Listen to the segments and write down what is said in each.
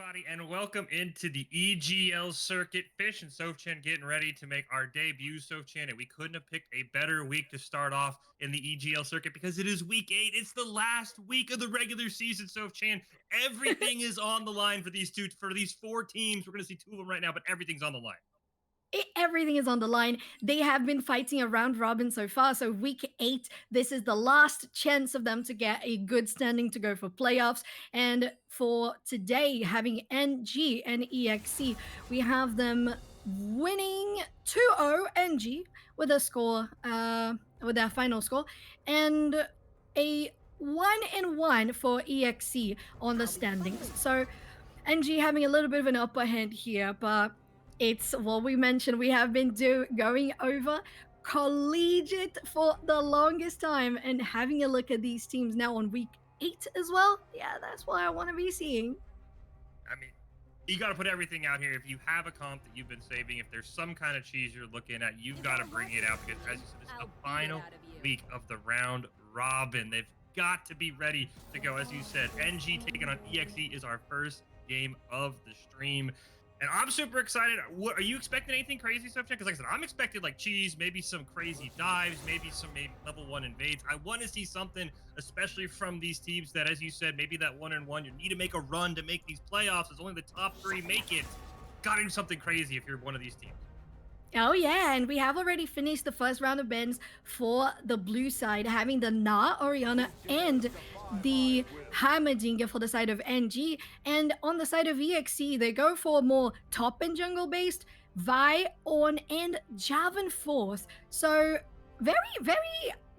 everybody, and welcome into the EGL circuit. Fish and Sofchan getting ready to make our debut, Sofchan, and we couldn't have picked a better week to start off in the EGL circuit because it is week 8. It's the last week of the regular season, Sofchan. Everything is on the line for these four teams. We're going to see two of them right now, but everything's on the line. Everything is on the line. They have been fighting a round robin so far. So week 8, this is the last chance of them to get a good standing to go for playoffs. And for today, having NG and EXE, we have them winning 2-0 NG with a score, with their final score, and a 1-1 for EXE on the standings. So NG having a little bit of an upper hand here, but it's what we mentioned. We have been going over collegiate for the longest time and having a look at these teams now on week 8 as well. Yeah, that's what I want to be seeing. I mean, you got to put everything out here. If you have a comp that you've been saving, if there's some kind of cheese you're looking at, you've got to bring it out because, as you said, this is the final week of the round robin. They've got to be ready to go. As you said, NG taking on EXE is our first game of the stream. And I'm super excited. What, are you expecting anything crazy stuff, Because like I said, I'm expecting like cheese, maybe some crazy dives, maybe level 1 invades. I want to see something, especially from these teams that, as you said, maybe that 1-1, you need to make a run to make these playoffs. As only the top 3 make it. Got to do something crazy if you're one of these teams. Oh yeah, and we have already finished the first round of bans for the blue side, having the Na, Oriana, and the Hammerdinger for the side of NG. And on the side of EXE, they go for more top and jungle based, Vi, Ornn, and Javan fourth. So very, very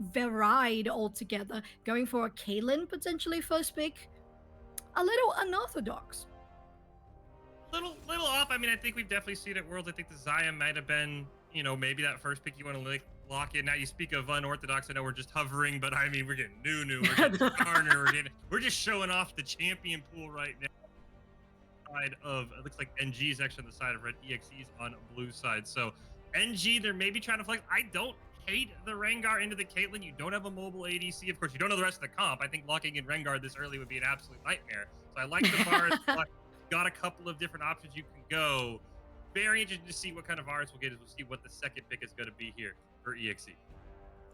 varied altogether. Going for a Caitlyn potentially first pick. A little unorthodox. Little off. I mean, I think we've definitely seen it at Worlds. I think the Zion might have been, maybe that first pick you want to lock in. Now you speak of unorthodox. I know we're just hovering, but I mean, we're getting Nunu, we're getting Garner, we're just showing off the champion pool right now. Side of it looks like NG is actually on the side of red. EXE's on blue side. So NG, they're maybe trying to flex. I don't hate the Rengar into the Caitlyn. You don't have a mobile ADC. Of course, you don't know the rest of the comp. I think locking in Rengar this early would be an absolute nightmare. So I like the bars. Got a couple of different options you can go. Very interested to see what kind of Varus we'll get. We'll see what the second pick is going to be here for EXE.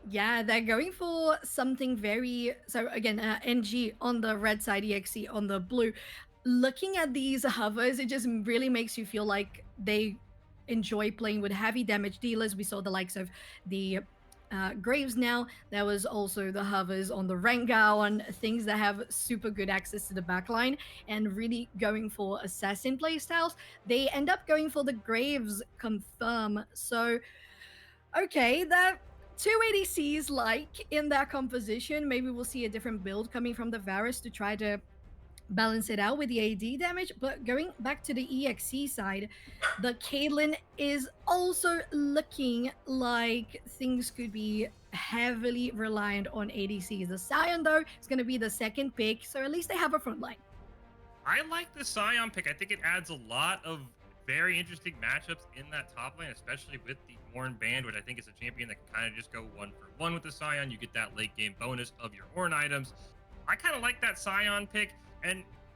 Yeah, they're going for something very... So again, NG on the red side, EXE on the blue. Looking at these hovers, it just really makes you feel like they enjoy playing with heavy damage dealers. We saw the likes of the Graves now. There was also the hovers on the Rengar, on things that have super good access to the backline and really going for assassin playstyles. They end up going for the Graves confirm. So, okay, that 2 ADCs like in that composition. Maybe we'll see a different build coming from the Varus to try to balance it out with the AD damage. But going back to the EXE side, the Caitlyn is also looking like things could be heavily reliant on ADCs. The Sion, though, is going to be the second pick, so at least they have a front line. I like the Sion pick. I think it adds a lot of very interesting matchups in that top lane, especially with the Ornn band, which I think is a champion that can kind of just go 1-for-1 with the Sion. You get that late game bonus of your Ornn items. I kind of like that Sion pick.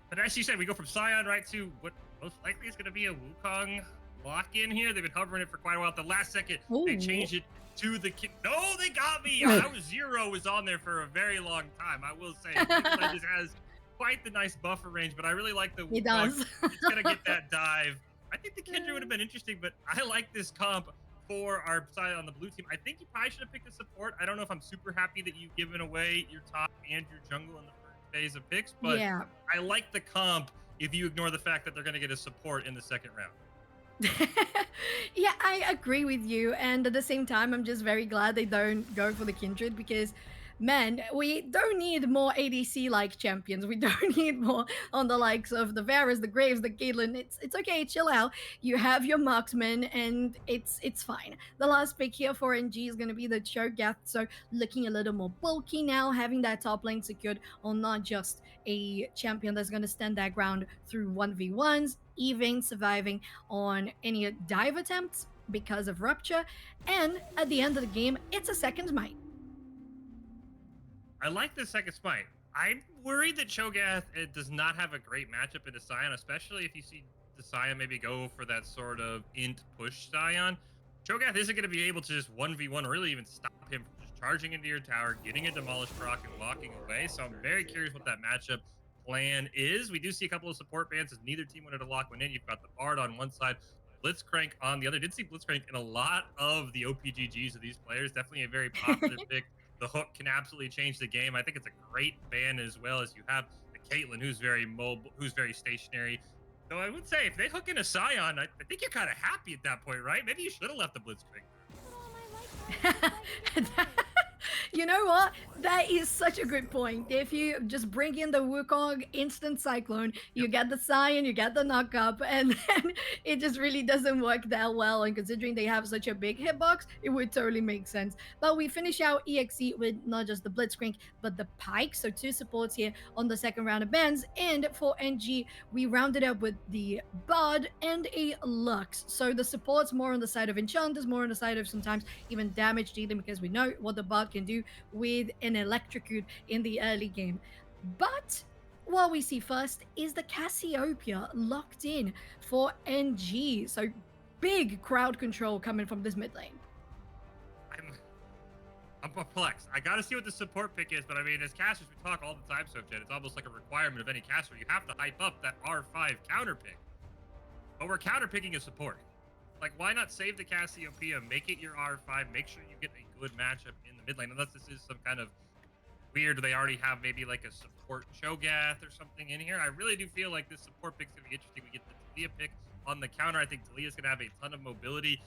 But as you said, we go from Sion right to what most likely is going to be a Wukong lock-in here. They've been hovering it for quite a while. At the last second, they changed it to the kid. No, they got me. I was Zero was on there for a very long time. I will say, just has quite the nice buffer range, but I really like the Wukong. It does. It's going to get that dive. I think the Kindred would have been interesting, but I like this comp for our side on the blue team. I think you probably should have picked a support. I don't know if I'm super happy that you've given away your top and your jungle in the phase of picks, but yeah. I like the comp if you ignore the fact that they're going to get a support in the second round. Yeah, I agree with you, and at the same time I'm just very glad they don't go for the Kindred, because man, we don't need more ADC like champions. We don't need more on the likes of the Varus, the Graves, the Caitlyn. It's okay, chill out. You have your marksman and it's fine. The last pick here for NG is gonna be the Cho'Gath, so looking a little more bulky now, having that top lane secured on not just a champion that's gonna stand that ground through 1v1s, even surviving on any dive attempts because of Rupture, and at the end of the game, it's a second smite. I like the second smite. I'm worried that Cho'Gath does not have a great matchup into Scion, especially if you see the Scion maybe go for that sort of int push Scion. Cho'Gath isn't going to be able to just 1v1 or really even stop him from just charging into your tower, getting a demolished proc, and walking away. So I'm very curious what that matchup plan is. We do see a couple of support bans as neither team wanted to lock one in. You've got the Bard on one side, Blitzcrank on the other. Did see Blitzcrank in a lot of the OPGGs of these players. Definitely a very popular pick. The hook can absolutely change the game. I think it's a great ban as well as you have the Caitlyn, who's very mobile, who's very stationary. So I would say if they hook in a Scion, I think you're kind of happy at that point, right? Maybe you should have left the Blitzcrank. You know what? That is such a good point. If you just bring in the Wukong instant cyclone, you Yep. get the Scion, you get the knockup, and then it just really doesn't work that well. And considering they have such a big hitbox, it would totally make sense. But we finish out EXE with not just the Blitzcrank, but the Pike. So two supports here on the second round of bans. And for NG, we rounded up with the Bard and a Lux. So the supports more on the side of Enchanters, more on the side of sometimes even damage dealing, because we know what the Bard can do with an electrocute in the early game. But what we see first is the Cassiopeia locked in for NG. So big crowd control coming from this mid lane. I'm I'm perplexed. I got to see what the support pick is, but I mean, as casters, we talk all the time, so Jen, it's almost like a requirement of any caster. You have to hype up that R5 counter pick, but we're counter picking a support. Like, why not save the Cassiopeia, make it your R5, make sure you get a good matchup in the mid lane, unless this is some kind of weird. They already have maybe like a support Cho'Gath or something in here. I really do feel like this support pick's gonna be interesting. We get the Talia pick on the counter. I think Talia's gonna have a ton of mobility.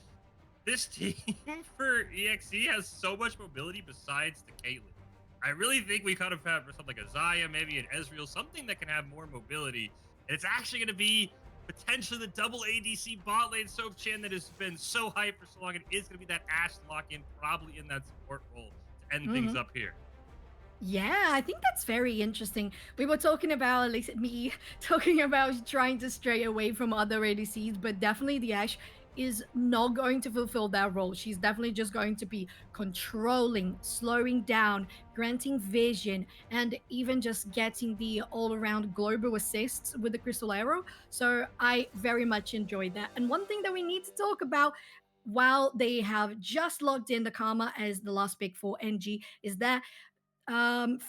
This team for EXE has so much mobility besides the Caitlyn. I really think we kind of have something like a Zaya, maybe an Ezreal, something that can have more mobility. And it's actually going to be potentially the double ADC bot lane Soap Chan that has been so hyped for so long. It is going to be that Ashe lock in, probably in that support role to end things Mhm. up here. Yeah, I think that's very interesting. We were talking about, at least me, talking about trying to stray away from other ADCs, but definitely the Ashe is not going to fulfill that role. She's definitely just going to be controlling, slowing down, granting vision, and even just getting the all around global assists with the Crystal Arrow. So I very much enjoyed that. And one thing that we need to talk about while they have just logged in the Karma as the last pick for NG is that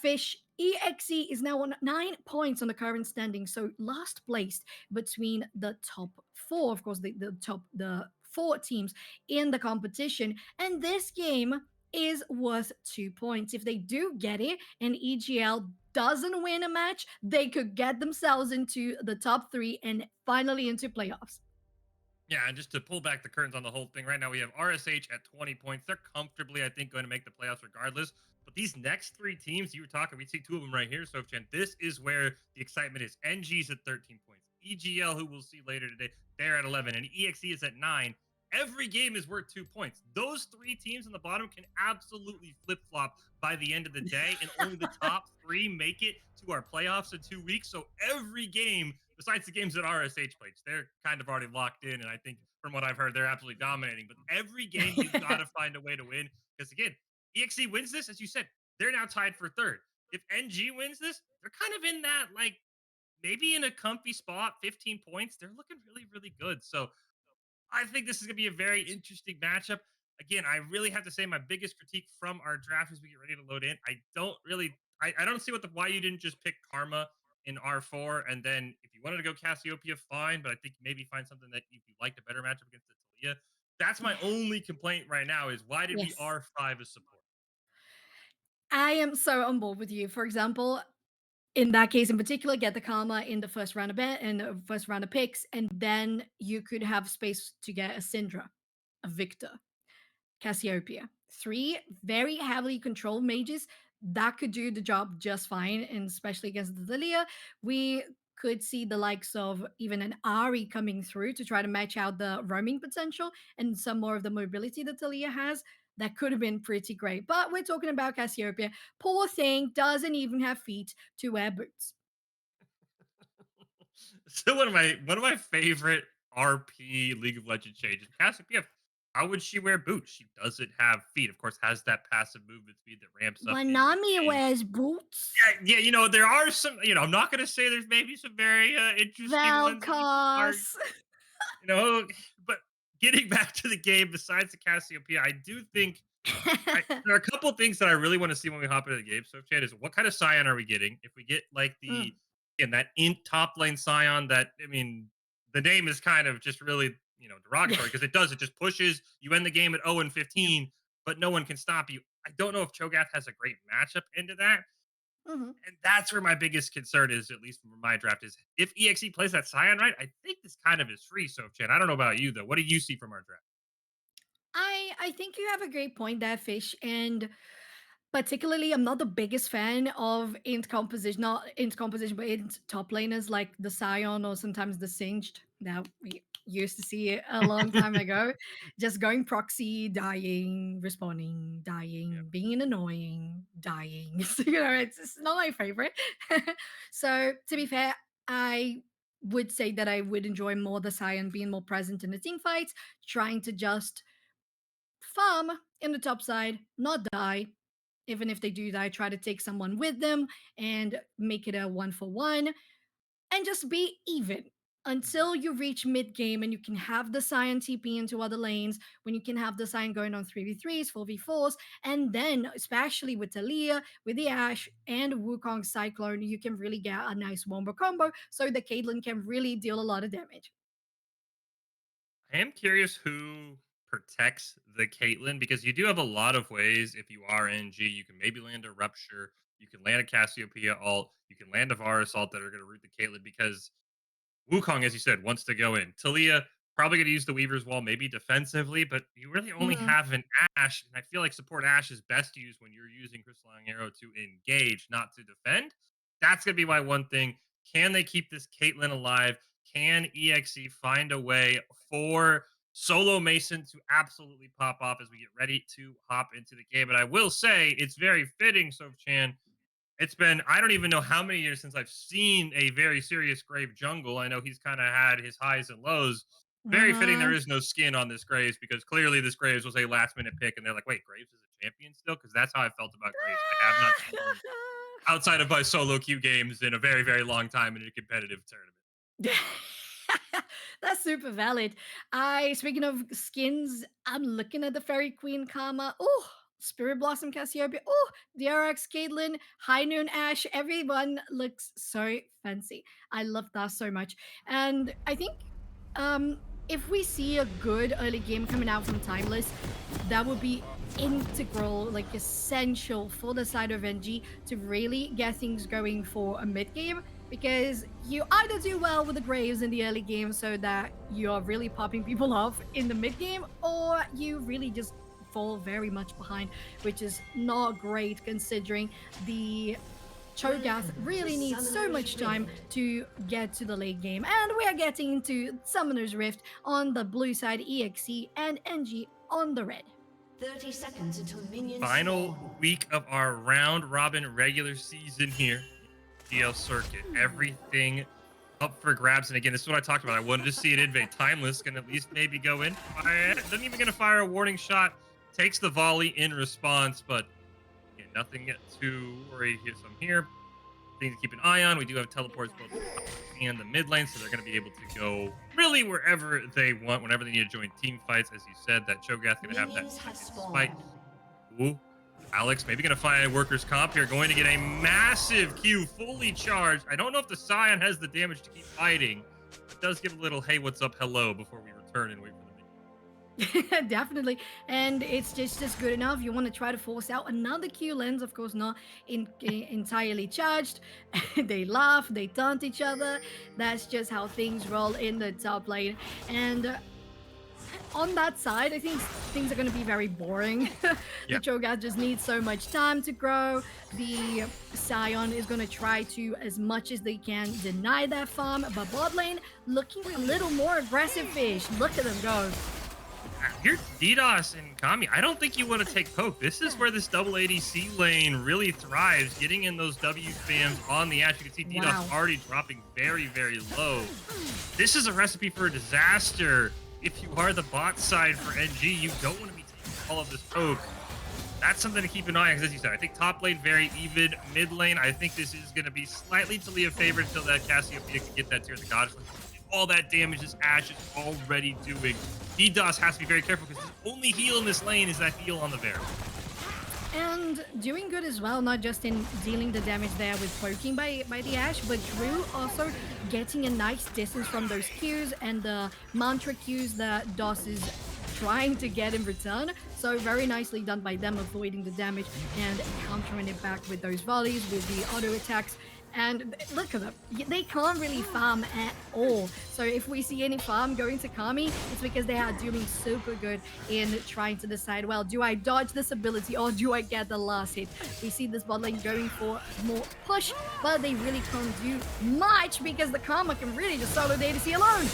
Fish EXE is now on 9 points on the current standing, so last placed between the top four, of course, the four teams in the competition. And this game is worth 2 points. If they do get it and EGL doesn't win a match, they could get themselves into the top three and finally into playoffs. Yeah, and just to pull back the curtains on the whole thing, right now we have RSH at 20 points. They're comfortably, I think, going to make the playoffs regardless. But these next three teams you were talking, we see two of them right here, Sofchan. This is where the excitement is. NG's at 13 points. EGL, who we'll see later today, they're at 11. And EXE is at 9. Every game is worth 2 points. Those three teams on the bottom can absolutely flip flop by the end of the day, and only the top three make it to our playoffs in 2 weeks. So every game, besides the games that RSH plays, they're kind of already locked in. And I think from what I've heard, they're absolutely dominating. But every game you've got to find a way to win. Because again, EXE wins this, as you said, they're now tied for third. If NG wins this, they're kind of in that like maybe in a comfy spot, 15 points. They're looking really, really good. So I think this is going to be a very interesting matchup. Again, I really have to say my biggest critique from our draft as we get ready to load in. I don't see why you didn't just pick Karma in R4, and then if you wanted to go Cassiopeia, fine. But I think maybe find something that if you liked a better matchup against the Talia. That's my only complaint right now is why did we Yes. R5 as support? I am so on board with you. For example, in that case in particular, get the Karma in the first round of bet and the first round of picks, and then you could have space to get a Syndra, a Victor, Cassiopeia. Three very heavily controlled mages that could do the job just fine, and especially against the Lilia, we could see the likes of even an Ari coming through to try to match out the roaming potential and some more of the mobility that Talia has. That could have been pretty great. But we're talking about Cassiopeia. Poor thing doesn't even have feet to wear boots. So one of my favorite RP League of Legends changes. Cassiopeia how would she wear boots? She doesn't have feet. Of course, has that passive movement speed that ramps up When in Nami the game. wears boots, Yeah, there are some. I'm not gonna say there's maybe some very interesting ones that you can argue, Valkos. you know, but getting back to the game, besides the Cassiopeia, I do think there are a couple things that I really want to see when we hop into the game. So, Chad, is what kind of Scion are we getting? If we get like Mm, that int top lane Scion, that I mean, the name is kind of just really yeah. derogatory because it just pushes you end the game at 0 and Yeah. 15, but no one can stop you. I don't know if Cho'Gath has a great matchup into that, Mhm. and that's where my biggest concern is, at least for my draft, is if EXE plays that Scion right. I think this kind of is free. So, Chad, I don't know about you though. What do you see from our draft? I think you have a great point there, Fish, and particularly, I'm not the biggest fan of int composition, not int composition, but int top laners like the Scion or sometimes the Singed that we used to see it a long time ago. Just going proxy, dying, respawning, Yeah. dying, being annoying, dying. So, it's not my favorite. So, to be fair, I would say that I would enjoy more the Scion being more present in the team fights, trying to just farm in the top side, not die. Even if they do die, try to take someone with them and make it a 1-for-1 and just be even Mhm. until you reach mid game and you can have the Cyan TP into other lanes, when you can have the Cyan going on 3v3s, 4v4s, and then, especially with Talia, with the Ashe, and Wukong Cyclone, you can really get a nice wombo combo so the Caitlyn can really deal a lot of damage. I am curious who protects the Caitlyn because you do have a lot of ways. If you are NG, you can maybe land a Rupture, you can land a Cassiopeia ult, you can land a Varus ult that are going to root the Caitlyn because Wukong, as you said, wants to go in. Talia probably going to use the Weaver's Wall, maybe defensively, but you really only Mhm. have an Ashe, and I feel like support Ashe is best used when you're using Crystalline Arrow to engage, not to defend. That's going to be my one thing. Can they keep this Caitlyn alive? Can EXE find a way for Solo Mason to absolutely pop off as we get ready to hop into the game? And I will say it's very fitting, Soph-Chan, it's been I don't even know how many years since I've seen a very serious Grave jungle. I know he's kind of had his highs and lows. Very fitting there Mhm. is no skin on this Graves because clearly this Graves was a last minute pick and they're like, wait, Graves is a champion still? Because that's how I felt about Graves. I have not seen him outside of my solo queue games in a very, very long time in a competitive tournament. That's super valid. I Speaking of skins, I'm looking at the Fairy Queen Karma. Oh, Spirit Blossom Cassiopeia. Oh, DRX Caitlyn, High Noon Ash. Everyone looks so fancy. I love that so much. And I think um if we see a good early game coming out from Timeless, that would be integral, like essential for the side of NG to really get things going for a mid game, because you either do well with the Graves in the early game so that you're really popping people off in the mid game, or you really just fall very much behind, which is not great considering the Cho'Gath Welcome to really needs so Summoner's much time Rift. to get to the late game. And we are getting into Summoner's Rift on the blue side, EXE, and NG on the red. 30 seconds until minions Final spawn. week of our round robin regular season here. EGL circuit. Everything up for grabs. And again, this is what I talked about. I wanted to see it invade. Timeless can at least maybe go in. Fire it. Doesn't even gonna fire a warning shot. Takes the volley in response, but yeah, nothing to worry here. Some here. Thing to keep an eye on. We do have teleports both the top and the mid lane, so they're going to be able to go really wherever they want, whenever they need to join team fights. As you said, that Cho'Gath going to have that Minions have second spawned. spike. Ooh, Alex maybe going to find a workers comp here, going to get a massive Q fully charged. I don't know if the Scion has the damage to keep fighting. It does give a little hey, what's up, hello before we return and wait for the minion. Definitely. And it's just good enough. You want to try to force out another Q lens, of course, not entirely charged. They laugh, they taunt each other. That's just how things roll in the top lane. And on that side, I think things are going to be very boring. The Yeah. Cho'Gath just needs so much time to grow. The Scion is going to try to, as much as they can, deny that farm. But bot lane looking a little more aggressive, Fish. Look at them go. You're DDoS and Kami. I don't think you want to take poke. This is where this double ADC lane really thrives, getting in those W spams on the Ashe. You can see DDoS Wow. already dropping very, very low. This is a recipe for a disaster. if you are the bot side for NG, you don't want to be taking all of this poke. That's something to keep an eye on, as you said. I think top lane very even. Mid lane, I think this is going to be slightly Talia favored until that Cassiopeia can get that tier of the goddess. All that damage this Ashe is already doing. DDoS has to be very careful because his only heal in this lane is that heal on the Bear. And doing good as well, not just in dealing the damage there with poking by the Ashe, but Drew also getting a nice distance from those Qs and the mantra Qs that DOS is trying to get in return. So very nicely done by them, avoiding the damage and countering it back with those volleys, with the auto attacks. And look at them, they can't really farm at all. So if we see any farm going to Kami, it's because they are doing super good in trying to decide, well, do I dodge this ability or do I get the last hit? We see this bot lane going for more push, but they really can't do much because the Karma can really just solo DDC alone.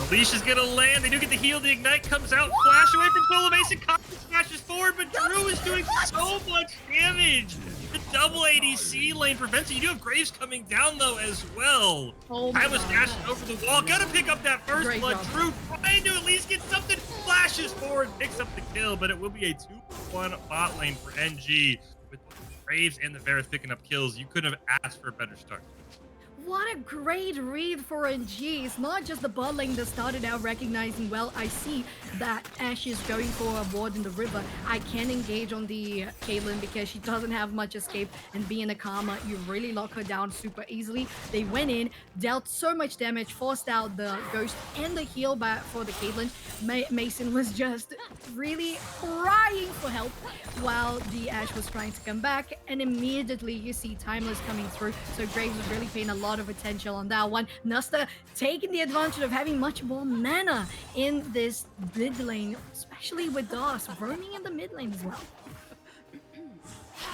Alicia's gonna land. They do get the heal. The Ignite comes out. Flash away from Solo Mason. Kami smashes forward, but Drew is doing so much damage. The double ADC lane prevents it. You do have Graves coming down, though, as well. Oh my Tyler's God. dashing over the wall. Gotta pick up that first Great blood. job. Drew trying to at least get something. Flashes forward, picks up the kill, but it will be a 2-1 bot lane for NG. With Graves and the Varus picking up kills, you couldn't have asked for a better start. What a great read for NG. It's not just the bot lane that started out recognizing, well, I see that Ashe is going for a ward in the river. I can engage on the Caitlyn because she doesn't have much escape, and being a Karma, you really lock her down super easily. They went in, dealt so much damage, forced out the Ghost and the heal back for the Caitlyn. Mason was just really crying for help while the Ashe was trying to come back, and immediately you see Timeless coming through. So Graves was really paying a lot of attention on that one. Nusta taking the advantage of having much more mana in this mid lane, especially with DOS roaming in the mid lane as well.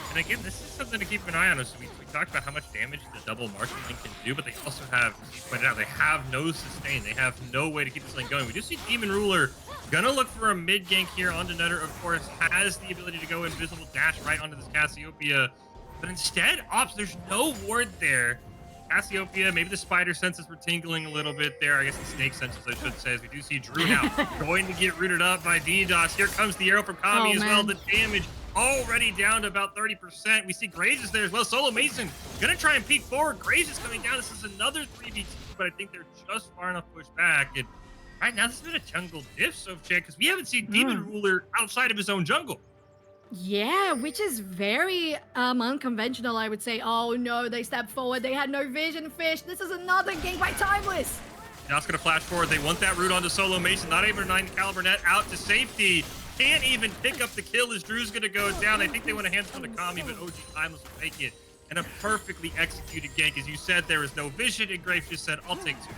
And again, this is something to keep an eye on. So we talked about how much damage the double marking lane can do, but they also have, as you pointed out, they have no sustain. They have no way to keep this lane going. We do see Demon Ruler gonna look for a mid gank here onto Nutter, of course, has the ability to go invisible dash right onto this Cassiopeia. But instead, Ops, there's no ward there. Cassiopeia, maybe the spider senses were tingling a little bit there. I guess the snake senses, I should say, as we do see Drew now going to get rooted up by DDoS. Here comes the arrow from Kami as well. The damage already down to about 30%. We see Graves is there as well. Solo Mason gonna try and peek forward. Graves is coming down. This is another 3v2, but I think they're just far enough pushed back. And right now, this has been a jungle diff, so because we haven't seen Demon Ruler outside of his own jungle. Yeah, which is very unconventional, I would say. Oh no, they stepped forward. They had no vision, Fish. This is another gank by Timeless. Now it's going to flash forward. They want that root onto Solo Mason. Not even a 9 caliber net out to safety. Can't even pick up the kill as Drew's going to go down. I think they want to hand it on to Kami, but OG Timeless will take it. And a perfectly executed gank. As you said, there is no vision, and Graves just said, I'll take 2.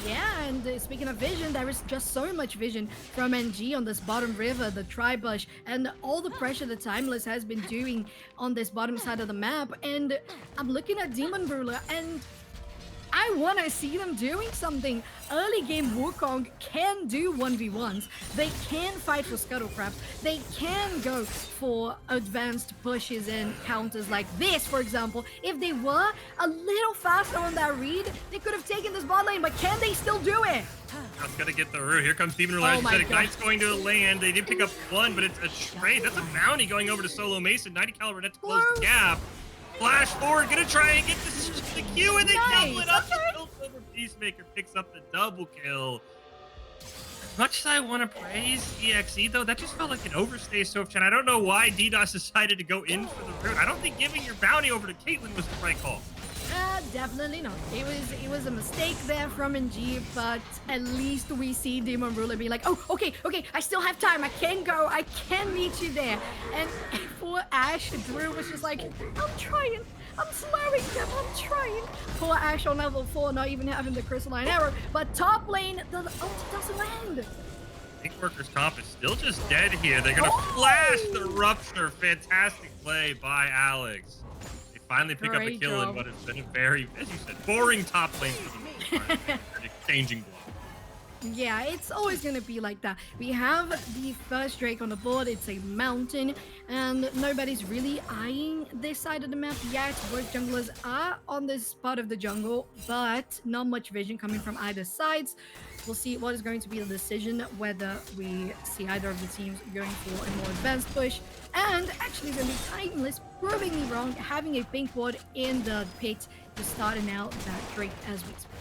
Yeah, and speaking of vision, there is just so much vision from NG on this bottom river, the Tri-Bush, and all the pressure that Timeless has been doing on this bottom side of the map. And I'm looking at Demon Ruler, and I want to see them doing something. Early game Wukong can do 1v1s. They can fight for Scuttle Crabs. They can go for advanced pushes and counters like this, for example. If they were a little faster on that read, they could have taken this bot lane, but can they still do it? That's gonna get the root. Here comes Demon Ruler. As you said, Ignite's going to land. They did pick up 1, but it's a trade. That's a bounty going over to Solo Mason. 90 caliber net to close the gap. Flash forward, gonna try and get the Q, and they double it up. Over Peacemaker picks up the double kill. As much as I want to praise EXE, though, that just felt like an overstay, Sofchan. I don't know why DDoS decided to go in for the root. I don't think giving your bounty over to Caitlyn was the right call. Definitely not. It was a mistake there from NG, but at least we see Demon Ruler be like, oh, okay, I still have time. I can go. I can meet you there. And poor Ashe, Drew was just like, I'm trying. I'm slowing them. I'm trying. Poor Ashe on level 4, not even having the crystalline arrow. But top lane, the ult doesn't land. Think Workers' Comp is still just dead here. They're gonna flash the Rupture. Fantastic play by Alex. Finally pick up the kill in what has been a very, as you said, boring top lane for the most part. Exchanging blow. Yeah, it's always gonna be like that. We have the first Drake on the board, it's a mountain, and nobody's really eyeing this side of the map yet. Both junglers are on this part of the jungle, but not much vision coming from either sides. We'll see what is going to be the decision, whether we see either of the teams going for a more advanced push. And actually, it's going to be Timeless proving me wrong, having a pink ward in the pit to starting out that Drake as we speak.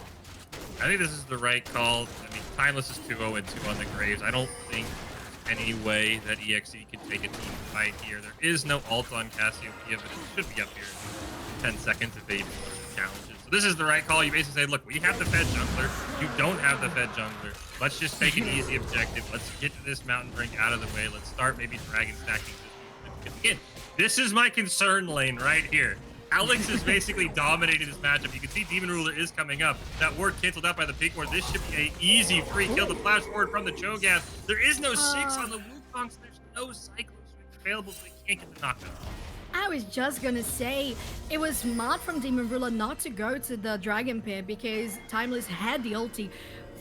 I think this is the right call. I mean, Timeless is 2-0-2 on the Graves. I don't think there's any way that EXE can take a team fight here. There is no ult on Cassiopeia, but it should be up here in 10 seconds if they even learn the challenges. So this is the right call. You basically say, look, we have the Fed jungler. You don't have the Fed jungler. Let's just take an easy objective. Let's get to this mountain brink out of the way. Let's start maybe dragon stacking. Again, this is my concern lane right here. Alex is basically dominating this matchup. You can see Demon Ruler is coming up. That ward canceled out by the pink ward. This should be an easy free kill. The flash forward from the Cho'Gath. There is no 6 on the Wukong, so there's no cyclo switch available, so they can't get the knockdown. I was just gonna say, it was smart from Demon Ruler not to go to the Dragon Pit because Timeless had the ulti.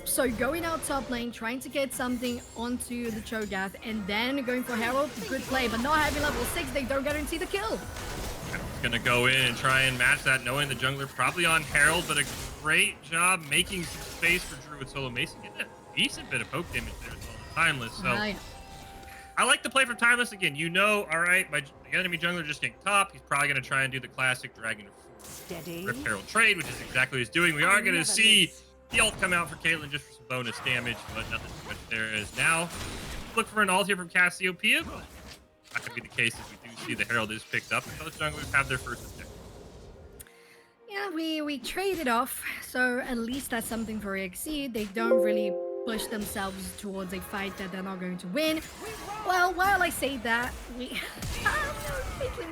So going out top lane, trying to get something onto the Cho'Gath, and then going for Herald, good play, but not having level 6, they don't guarantee the kill. Gonna go in and try and match that, knowing the jungler probably on Herald, but a great job making some space for Druid Solo Mason. Getting a decent bit of poke damage there as well as Timeless. So I like the play from Timeless. Again, you know, all right, the enemy jungler just ganked top. He's probably gonna try and do the classic Dragon Rip Herald trade, which is exactly what he's doing. We are gonna see the ult come out for Caitlyn just for some bonus damage, but nothing too much there. As now, look for an ult here from Cassiopeia. Not gonna be the case if we do see the Herald is picked up, and both junglers have their first objective. Yeah, we traded off, so at least that's something for EXE. They don't really push themselves towards a fight that they're not going to win. Well, while I say that,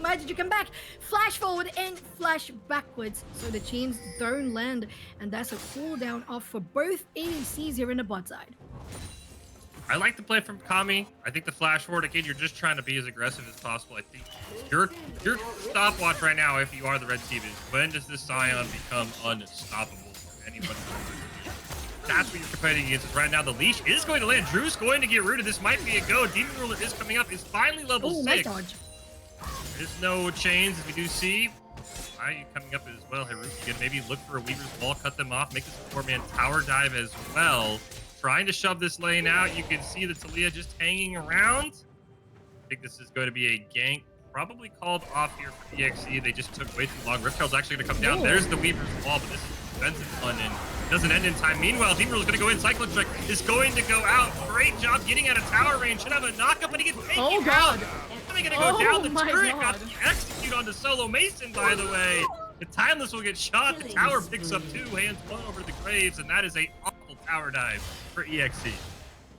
why did you come back? Flash forward and flash backwards, so the chains don't land, and that's a cooldown off for both ADCs here in the bot side. I like the play from Kami. I think the flash forward, again, you're just trying to be as aggressive as possible. I think your stopwatch right now, if you are the red team, is when does this Scion become unstoppable for anyone? That's what you're competing against. Is right now the leash is going to land. Drew's going to get rooted. This might be a go. Demon Ruler is coming up. Is finally level 6. Nice dodge. There's no chains, as we do see. Why are you coming up as well, Haruki? Again, maybe look for a Weaver's Wall, cut them off, make this a 4-man tower dive as well. Trying to shove this lane out. You can see the Talia just hanging around. I think this is going to be a gank, probably called off here for EXE. They just took way too long. Rip Herald's actually going to come down. There's the Weaver's Wall, but this is defensive one and doesn't end in time. Meanwhile, Demon Ruler's going to go in. Cyclone Strike is going to go out. Great job getting out of tower range. Should have a knockup, but he gets taken out. How are they going to go down the turret? Got to execute onto Solo Mason, by the way. The Timeless will get shot. The tower picks up 2 hands, 1 over the Graves, and that is a awful tower dive for EXE.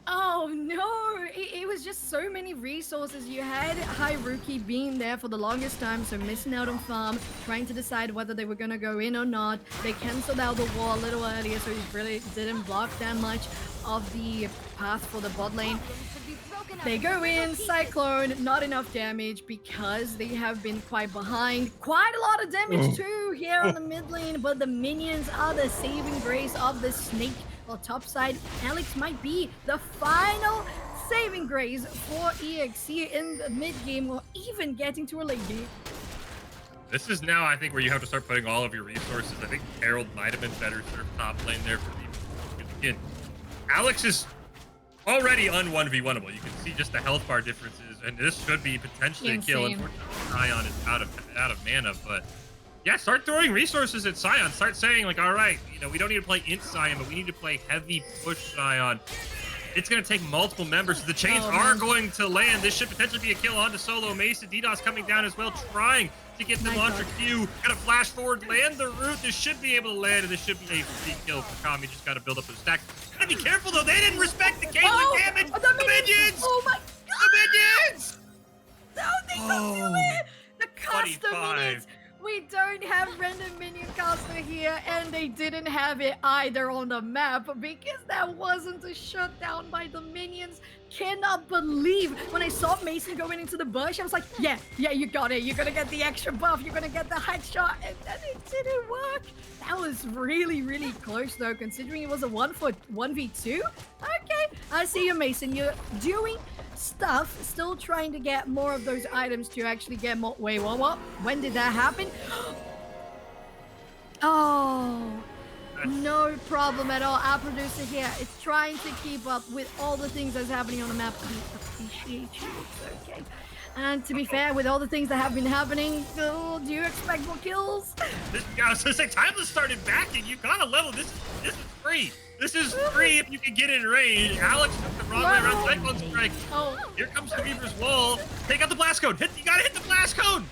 Oh no, it was just so many resources. You had Haruki being there for the longest time, so missing out on farm, trying to decide whether they were going to go in or not. They cancelled out the wall a little earlier, so he really didn't block that much of the path for the bot lane. They go in, Cyclone, not enough damage because they have been quite behind. Quite a lot of damage too here on the mid lane, but the minions are the saving grace of the snake. Well, top side, Alex might be the final saving grace for EXE in the mid game or even getting to a late game. This is now, I think, where you have to start putting all of your resources. I think Herald might have been better served top lane there for the again. Alex is already un-1v1able. You can see just the health bar differences, and this should be potentially a kill. Unfortunately, Scion is out of mana, but yeah, start throwing resources at Scion. Start saying, like, all right, you know, we don't need to play int Scion, but we need to play heavy push Scion. It's going to take multiple members. The chains are going to land. This should potentially be a kill onto Solo Mason. DDoS coming down as well, trying to get the launcher Q. Got to flash forward, land the root. This should be able to land, and this should be a free kill for Kami. Just got to build up those stacks. Gotta be careful, though. They didn't respect the Caitlyn damage. The minions! Oh, my God! The minions! No, they don't do it! The custom 25. minions We don't have random minion caster here, and they didn't have it either on the map because that wasn't a shutdown by the minions. Cannot believe when I saw Mason going into the bush, I was like, yeah, you got it. You're gonna get the extra buff. You're gonna get the headshot, and then it didn't work. That was really, really close though, considering it was a 1v2. Okay, I see you, Mason. You're doing stuff, still trying to get more of those items to actually get more. Wait, what? When did that happen? Oh, no problem at all. Our producer here is trying to keep up with all the things that's happening on the map. We appreciate you. It's okay. And to be fair, with all the things that have been happening, do you expect more kills? I was gonna say, Timeless started backing. You gotta level. This is free. This is free if you can get in range. Alex took the wrong way around Cyclone Strike. Oh. Here comes the Reaper's Wall. Take out the Blast Cone. You gotta hit the Blast Cone.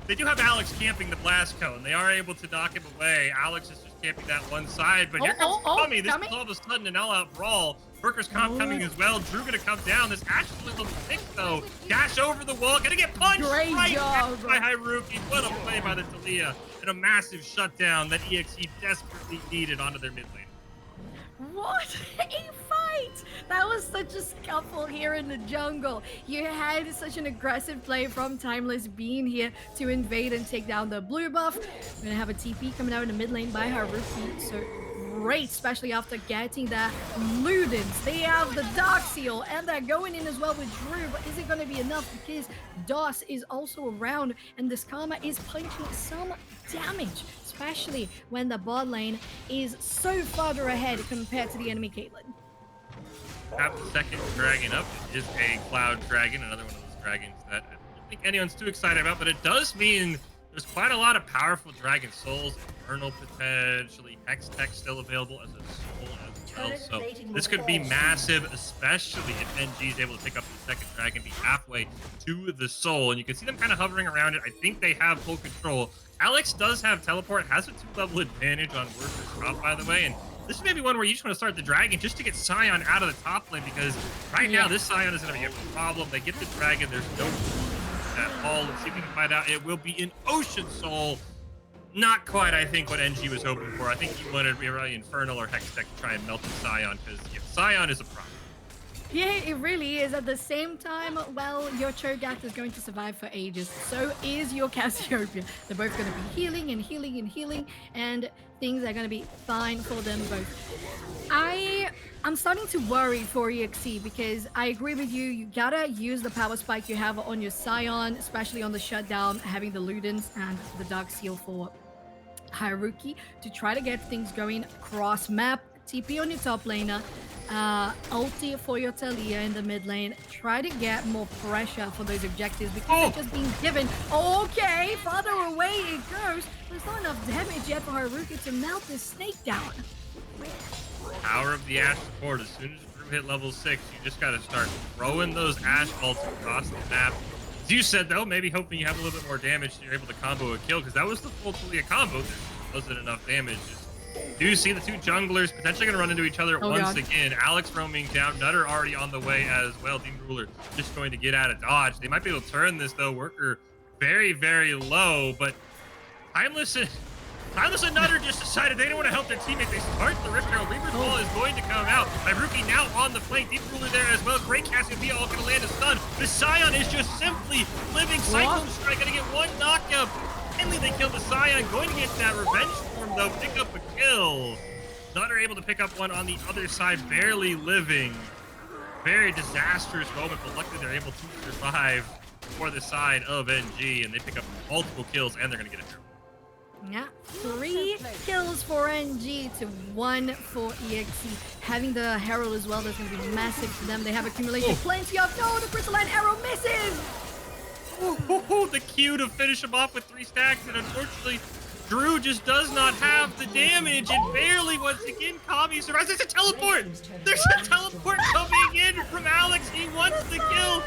They do have Alex camping the Blast Cone. They are able to knock him away. Alex is just camping that one side, but here comes Tommy. This is all of a sudden an all-out brawl. Workers comp coming as well. Drew gonna come down. This Ashe is level 6 though. Dash over the wall. Gonna get punched right job by Haruki. What a play by the Talia. And a massive shutdown that EXE desperately needed onto their mid lane. What a fight! That was such a scuffle here in the jungle. You had such an aggressive play from Timeless being here to invade and take down the blue buff. We're gonna have a TP coming out in the mid lane by Haruki. So great, especially after getting that Ludens. They have the Dark Seal, and they're going in as well with Drew, but is it going to be enough? Because DOS is also around, and this Karma is punching some damage, especially when the bot lane is so farther ahead compared to the enemy Caitlyn. Have the second dragon up. It is a Cloud Dragon, another one of those dragons that I don't think anyone's too excited about, but it does mean there's quite a lot of powerful Dragon Souls, Infernal potentially, Hextech still available as a soul as well. So this could be massive, especially if NG is able to pick up the second dragon, be halfway to the soul. And you can see them kind of hovering around it. I think they have full control. Alex does have teleport, has a 2-level advantage on Workers Comp, by the way. And this is maybe one where you just want to start the dragon just to get Scion out of the top lane, because right now this Scion is going to be a problem. They get the dragon, there's no at all. Let's see if we can find out. It will be an Ocean Soul. Not quite, I think, what NG was hoping for. I think he wanted really Infernal or Hextech to try and melt the Scion, because Scion is a problem. Yeah, it really is. At the same time, well, your Cho'Gath is going to survive for ages. So is your Cassiopeia. They're both going to be healing and healing and healing, and things are going to be fine for them both. I'm starting to worry for EXE, because I agree with you. You gotta use the power spike you have on your Scion, especially on the shutdown, having the Ludens and the Dark Seal for Haruki to try to get things going cross map. TP on your top laner, ulti for your Talia in the mid lane. Try to get more pressure for those objectives, because they're just being given. Okay, farther away it goes. There's not enough damage yet for Haruki to melt this snake down. Power of the Ashe support. As soon as Drew hit level 6, you just got to start throwing those Ashe ults across the map. As you said, though, maybe hoping you have a little bit more damage so you're able to combo a kill, because that was the full Talia combo. There wasn't enough damage. Do you see the two junglers potentially going to run into each other once again? Alex roaming down, Nutter already on the way as well. Team Ruler just going to get out of dodge. They might be able to turn this, though. Worker very, very low, but Timeless and Nutter just decided they didn't want to help their teammate. They start the Rift Herald. Reaper's Wall is going to come out. Haruki now on the flank. Deep Ruler there as well. Great Cassiopeia all going to land a stun. The Scion is just simply living. Cyclone Strike going to get one knockup. Finally, they kill the Scion. Going to get that revenge form, though. Pick up a kill. Nutter able to pick up one on the other side. Barely living. Very disastrous moment, but luckily they're able to survive for the side of NG. And they pick up multiple kills, and they're going to get a hero. Yeah, 3 kills for NG to 1 for EXE. Having the Herald as well, that's going to be massive for them. They have accumulated plenty of... No, the Crystalline Arrow misses! The Q to finish him off with 3 stacks, and unfortunately, Drew just does not have the damage, and barely, once again, Kami survives. There's a teleport! There's a teleport coming in from Alex. He wants the kill.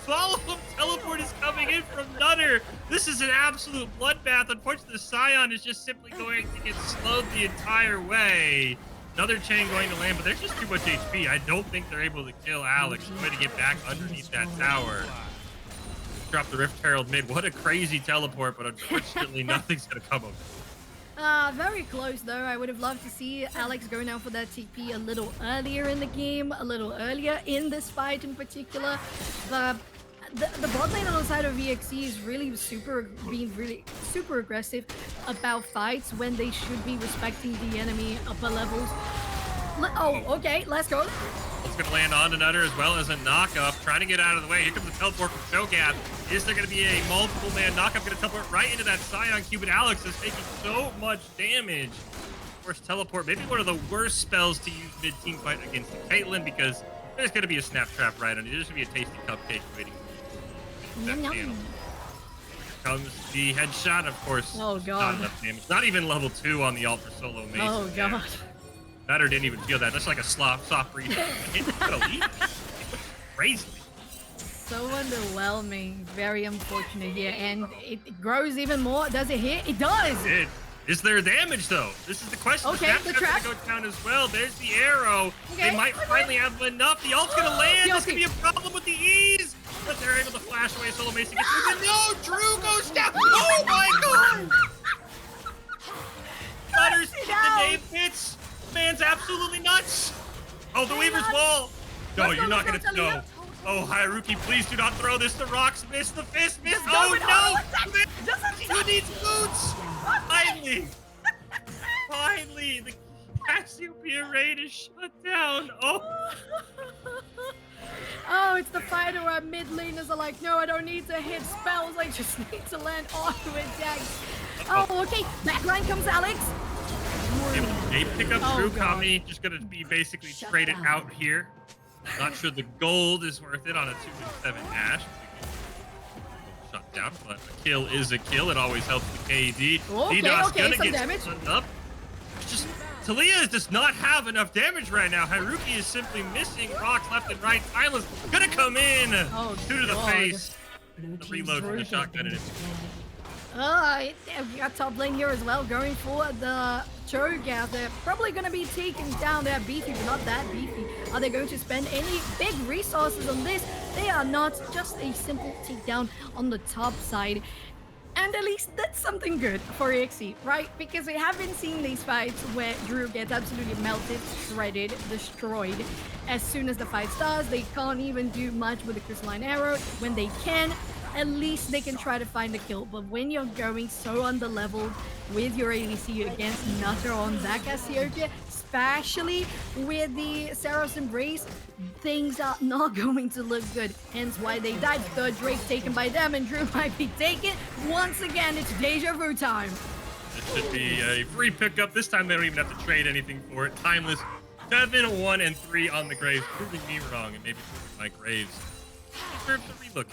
Follow-up teleport is coming in from Nutter. This is an absolute bloodbath. Unfortunately, the Scion is just simply going to get slowed the entire way. Another chain going to land, but there's just too much HP. I don't think they're able to kill Alex. He's going to get back underneath that tower. drop the Rift Herald mid. What a crazy teleport, but unfortunately nothing's gonna come of it. Very close though. I would have loved to see Alex go now for that TP a little earlier in the game, a little earlier in this fight in particular. The bot lane on the side of EXE is really being really super aggressive about fights when they should be respecting the enemy upper levels. Okay, let's go. It's going to land on another as well as a knockup. Trying to get out of the way. Here comes the teleport from Shogat. Is there going to be a multiple man knockup? Going to teleport right into that Scion Cube, and Alex is taking so much damage. Of course, teleport, maybe one of the worst spells to use mid-team fight against the Caitlyn, because there's going to be a snap trap right on you. There's going to be a tasty cupcake waiting for you. Yum, yum. Here comes the headshot, of course. Oh, God. Not enough damage. Not even level 2 on the Ultra Solo Mace. Oh, God. Nutter didn't even feel that. That's like a soft breathe. Crazy. So underwhelming. Very unfortunate here. And it grows even more. Does it hit? It does! Is there damage, though? This is the question. Okay, the trap. Gonna go down as well. There's the arrow. Okay, they might finally have enough. The ult's gonna land. This could be a problem with the ease. But they're able to flash away. Solo Mason gets through. But no, Drew goes down. Oh my god! Nutter's in the name pits. Man's absolutely nuts. Oh, the Weaver's Wall. No, you're not gonna know. Oh, Haruki, please do not throw this. The rocks miss, the fist miss. Oh no! Who needs boots? Finally, the Cassiopeia raid is shut down. Oh. Oh, it's the fighter where mid laners are like, no, I don't need to hit spells. I just need to land onto attacks. Oh, okay. Backline comes Alex. They pick up Drew God. Kami, just gonna be basically traded out here. Not sure the gold is worth it on a 2-7 Ashe. Shut down, but a kill is a kill. It always helps with KD. Okay, some damage. Up. It's just Talia does not have enough damage right now. Haruki is simply missing rocks left and right. Tyler's gonna come in. Two to the face. The reload from the shotgun in it. We got top lane here as well, going for the Cho'Gath. They're probably going to be taken down. They're beefy, but not that beefy. Are they going to spend any big resources on this? They are not. Just a simple takedown on the top side. And at least that's something good for EXE, right? Because we haven't seen these fights where Drew gets absolutely melted, shredded, destroyed. As soon as the fight starts, they can't even do much with the crystalline arrow. When they can, at least they can try to find a kill. But when you're going so underleveled with your ADC against Nutter on that Cassiopeia, especially with the Saros Embrace, things are not going to look good. Hence why they died. Third Drake taken by them, and Drew might be taken. Once again, it's deja vu time. This should be a free pickup. This time they don't even have to trade anything for it. Timeless 7, 1, and 3 on the Graves, proving me wrong and maybe proving my Graves deserve to relook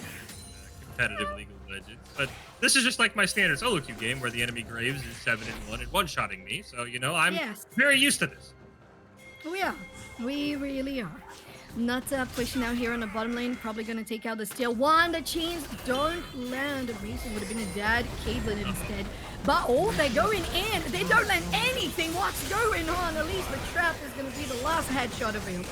competitive League of Legends. But this is just like my standard solo queue game where the enemy Graves is 7 and 1 and one-shotting me. So, you know, I'm very used to this. We are. We really are. Nutter pushing out here on the bottom lane, probably going to take out the steal. One, the chains don't land. Reason would have been a dad, Caitlyn instead. But they're going in. They don't land anything. What's going on? At least the trap is going to be the last headshot of him.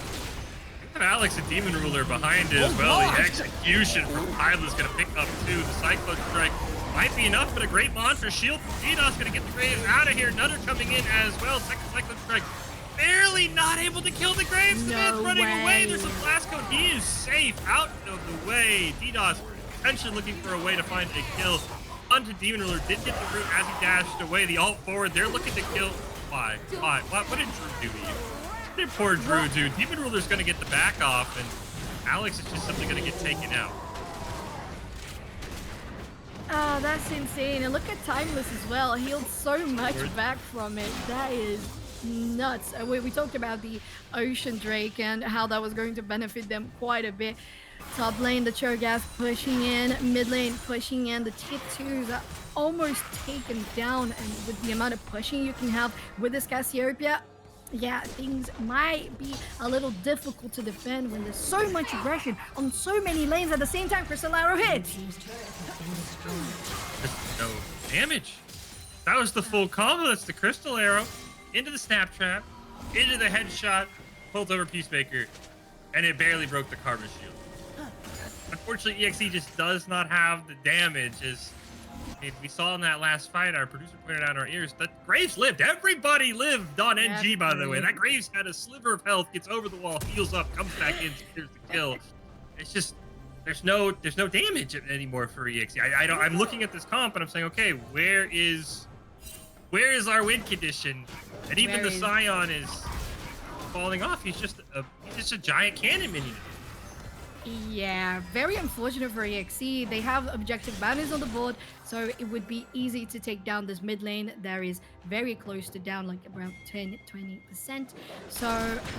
Alex, a Demon Ruler behind it as well. The execution from Tyler's going to pick up too. The Cyclone Strike might be enough, but a great monster shield from DDoS going to get the Graves out of here. Nutter coming in as well. Second Cyclone Strike. Barely not able to kill the Graves. The man's running away. There's a blast code. He is safe out of the way. DDoS potentially looking for a way to find a kill onto Demon Ruler. Did get the root as he dashed away. The alt forward. They're looking to kill. Why? What did Drew do to you? What did poor Drew do? Demon Ruler's going to get the back off, and Alex is just simply going to get taken out. Oh, that's insane. And look at Timeless as well. Healed so much back from it. That is nuts. We talked about the Ocean Drake and how that was going to benefit them quite a bit. Top lane, the Cho'Gath pushing in. Mid lane pushing in. The tier 2s are almost taken down. And with the amount of pushing you can have with this Cassiopeia, yeah, things might be a little difficult to defend when there's so much aggression on so many lanes at the same time. Crystal Arrow hits. No damage. That was the full combo. That's the Crystal Arrow into the Snap Trap, into the headshot, pulled over Peacemaker, and it barely broke the Karma Shield. unfortunately, EXE just does not have the damage. As we saw in that last fight, our producer pointed out in our ears that Graves lived. Everybody lived on NG, by the way. That Graves had a sliver of health, gets over the wall, heals up, comes back in, secures the kill. It's just there's no damage anymore for EXE. I'm looking at this comp and I'm saying, okay, where is our win condition? And even the Scion is falling off. He's just a giant cannon minion. Yeah, very unfortunate for EXE. They have objective banners on the board, so it would be easy to take down this mid lane. There is very close to down, like around 10-20%. So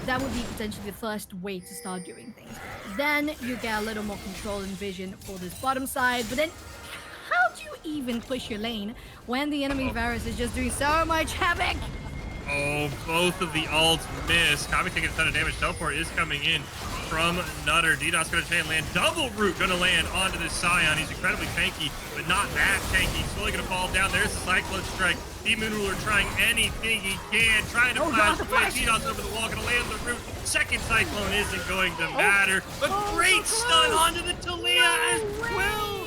that would be potentially the first way to start doing things. Then you get a little more control and vision for this bottom side, but then how do you even push your lane when the enemy Varus is just doing so much havoc? Oh, both of the ults miss. Kami taking a ton of damage. Teleport is coming in from Nutter. DDoS going to try and land. Double root going to land onto this Scion. He's incredibly tanky, but not that tanky. Slowly going to fall down. There's the Cyclone Strike. Demon Ruler trying anything he can. Trying to flash away. DDoS over the wall. Going to land the root. Second Cyclone isn't going to matter. But great stun onto the Talia as well.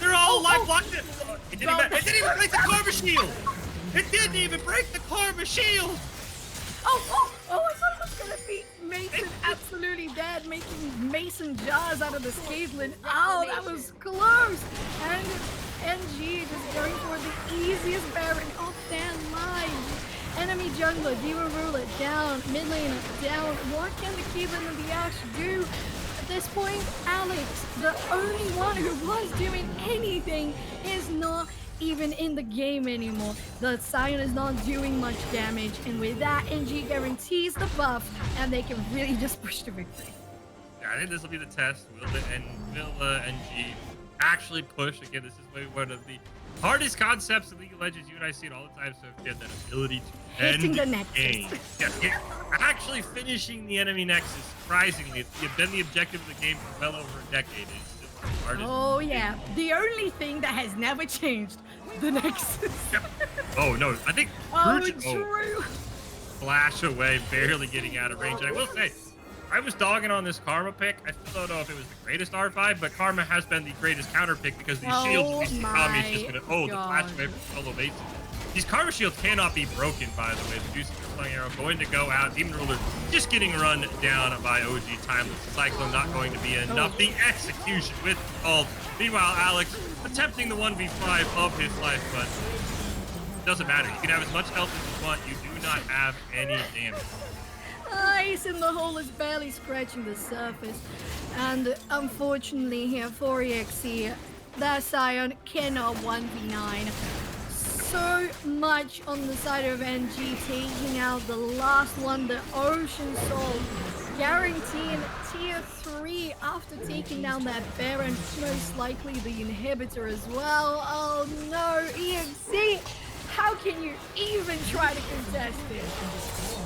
They're all live blocked. It didn't even break the Karma Shield. It didn't even break the Karma Shield! I thought it was gonna be Mason absolutely dead, making Mason jars out of the Caitlyn. Oh, that was close! And NG just going for the easiest Baron of their lives. Enemy jungler, Demon Ruler down, mid laner down. What can the Caitlyn and the Ashe do? At this point, Alex, the only one who was doing anything, is not even in the game anymore. The Scion is not doing much damage, and with that, NG guarantees the buff, and they can really just push to victory. Yeah, I think this will be the test. Will NG actually push? Again, this is maybe one of the hardest concepts in League of Legends. You and I see it all the time, so if you have that ability to hitting the end nexus. game. Yeah, actually finishing the enemy nexus, surprisingly, it's been the objective of the game for well over a decade. It's just the hardest. Oh yeah, the only thing that has never changed, the nexus. Yeah. Oh no, I think true. Flash away, barely getting out of range. And I will say, I was dogging on this Karma pick. I still don't know if it was the greatest R5, but Karma has been the greatest counter pick because these shields, Kami is just gonna, the flash away from solo base. These Karma shields cannot be broken, by the way. The Juicy Flying Arrow going to go out. Demon Ruler just getting run down by OG Timeless. Cyclone not going to be enough. The execution with ult. Meanwhile, Alex attempting the 1v5 of his life, but it doesn't matter. You can have as much health as you want. You do not have any damage. Ice in the hole is barely scratching the surface. And unfortunately here for EXE, that Scion cannot 1v9. So much on the side of NG, taking out the last one, the Ocean Soul, guaranteeing tier 3 after taking down that Baron, most likely the inhibitor as well. Oh no, EXE, how can you even try to contest this?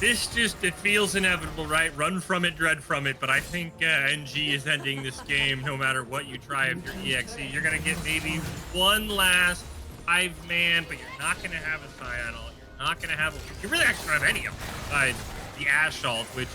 It feels inevitable, right? Run from it, dread from it. But I think NG is ending this game no matter what you try. If you're EXE, you're going to get maybe one last 5-man, but you're not going to have a Scion ult. You're not going to have you really actually don't have any of them besides the Ashe ult, which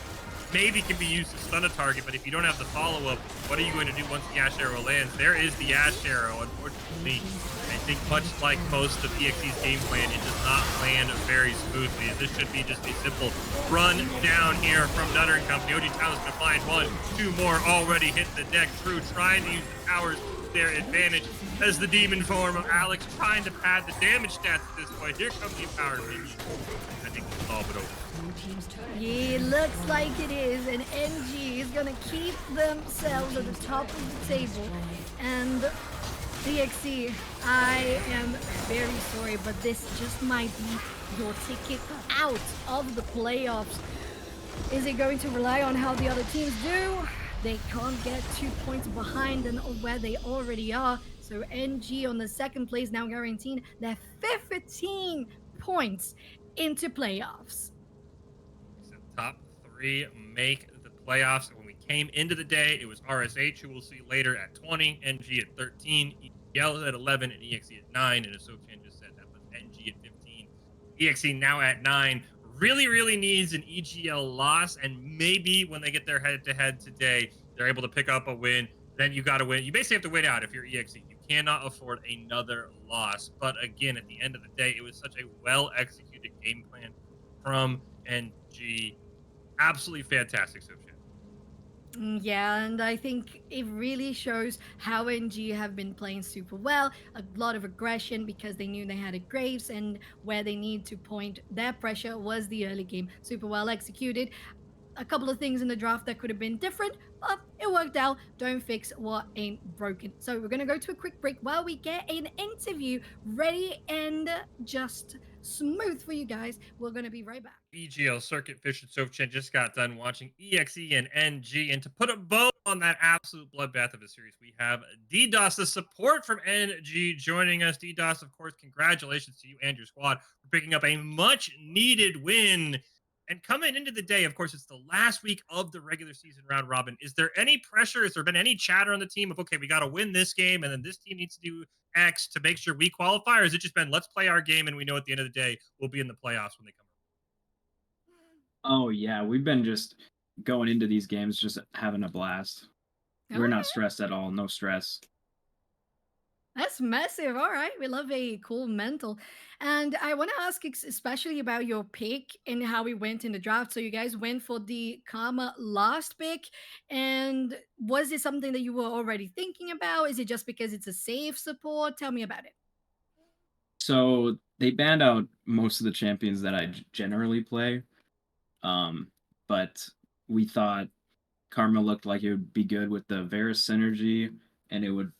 maybe can be used to stun a target. But if you don't have the follow-up, what are you going to do once the Ashe arrow lands? There is the Ashe arrow, unfortunately. I think much like most of EXE's game plan, it does not land very smoothly. This should be just a simple run down here from Nutter and Company. OG Talon's gonna find 1, 2 more already hit the deck. True trying to use the towers to their advantage as the demon form of Alex trying to pad the damage stats at this point. Here comes the power minion. I think we'll solve it over. Yeah, looks like it is, and NG is gonna keep themselves at the top of the table. And EXE, I am very sorry, but this just might be your ticket out of the playoffs. Is it going to rely on how the other teams do? They can't get 2 points behind than where they already are. So NG on the second place now guaranteeing their 15 points into playoffs. So top 3 make the playoffs. When we came into the day, it was RSH, who we'll see later, at 20, NG at 13, EGL at 11, and EXE at 9. And as Sochan just said, that was NG at 15. EXE now at 9. really, really needs an EGL loss, and maybe when they get their head-to-head today, they're able to pick up a win. Then you got to win. You basically have to win out if you're EXE. You cannot afford another loss. But again, at the end of the day, it was such a well-executed game plan from NG. Absolutely fantastic, Sochan. Yeah, and I think it really shows how NG have been playing super well. A lot of aggression because they knew they had a Graves, and where they need to point their pressure was the early game. Super well executed. A couple of things in the draft that could have been different, but it worked out. Don't fix what ain't broken. So we're gonna go to a quick break while we get an interview ready and just smooth for you guys. We're gonna be right back. EGL Circuit Fish and Sofchen just got done watching EXE and NG. And to put a bow on that absolute bloodbath of a series, we have DDoS, the support from NG, joining us. DDoS, of course, congratulations to you and your squad for picking up a much needed win. And coming into the day, of course, it's the last week of the regular season round robin. Is there any pressure? Has there been any chatter on the team of, okay, we got to win this game and then this team needs to do X to make sure we qualify? Or has it just been, let's play our game and we know at the end of the day we'll be in the playoffs when they come? Oh yeah, we've been just going into these games just having a blast. We're Okay. not stressed at all, no stress. That's massive. All right. We love a cool mental. And I want to ask especially about your pick and how we went in the draft. So you guys went for the Karma last pick. And was it something that you were already thinking about? Is it just because it's a safe support? Tell me about it. So they banned out most of the champions that I generally play. Um, but we thought Karma looked like it would be good with the Varus synergy, and it would,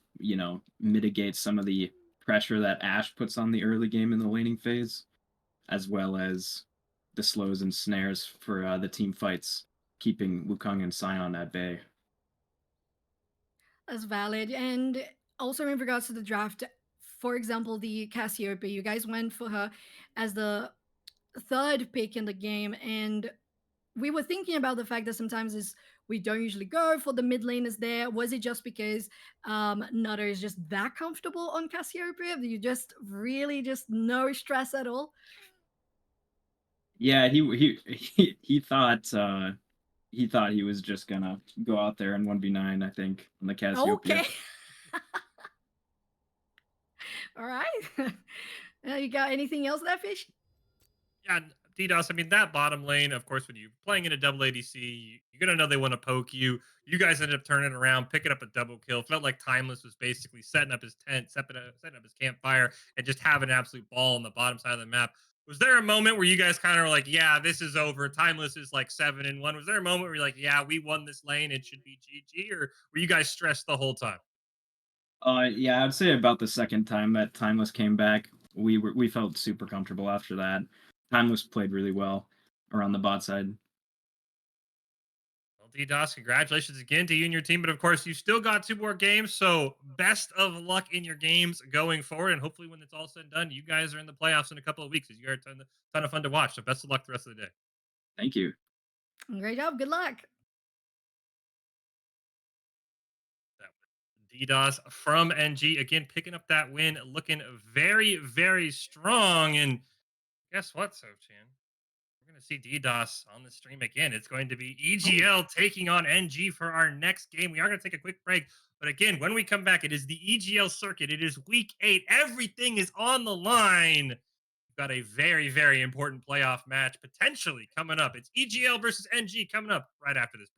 mitigate some of the pressure that Ashe puts on the early game in the laning phase, as well as the slows and snares for the team fights, keeping Wukong and Sion at bay. That's valid. And also in regards to the draft, for example, the Cassiopeia, you guys went for her as the third pick in the game. And we were thinking about the fact that sometimes is we don't usually go for the mid laners there. Was it just because Nutter is just that comfortable on Cassiopeia? You just really just no stress at all? Yeah, he thought he was just gonna go out there and 1v9, I think, on the Cassiopeia. Okay. All right. You got anything else there, Fish? Yeah, DDoS. I mean, that bottom lane, of course, when you're playing in a double ADC, you're gonna know they want to poke you. You guys ended up turning around, picking up a double kill. Felt like Timeless was basically setting up his tent, setting up his campfire, and just having an absolute ball on the bottom side of the map. Was there a moment where you guys kind of were like, "Yeah, this is over. Timeless is like 7-1." Was there a moment where you're like, "Yeah, we won this lane. It should be GG," or were you guys stressed the whole time? Yeah, I'd say about the second time that Timeless came back, we felt super comfortable after that. Timeless played really well around the bot side. Well, DDoS, congratulations again to you and your team. But of course, you still got two more games. So best of luck in your games going forward. And hopefully, when it's all said and done, you guys are in the playoffs in a couple of weeks. You are a ton of fun to watch. So best of luck the rest of the day. Thank you. Great job. Good luck. That was DDoS from NG again, picking up that win, looking very, very strong. And guess what, Sochan? We're going to see DDoS on the stream again. It's going to be Oh. EGL taking on NG for our next game. We are going to take a quick break. But again, when we come back, it is the EGL circuit. It is week 8. Everything is on the line. We've got a very, very important playoff match potentially coming up. It's EGL versus NG coming up right after this.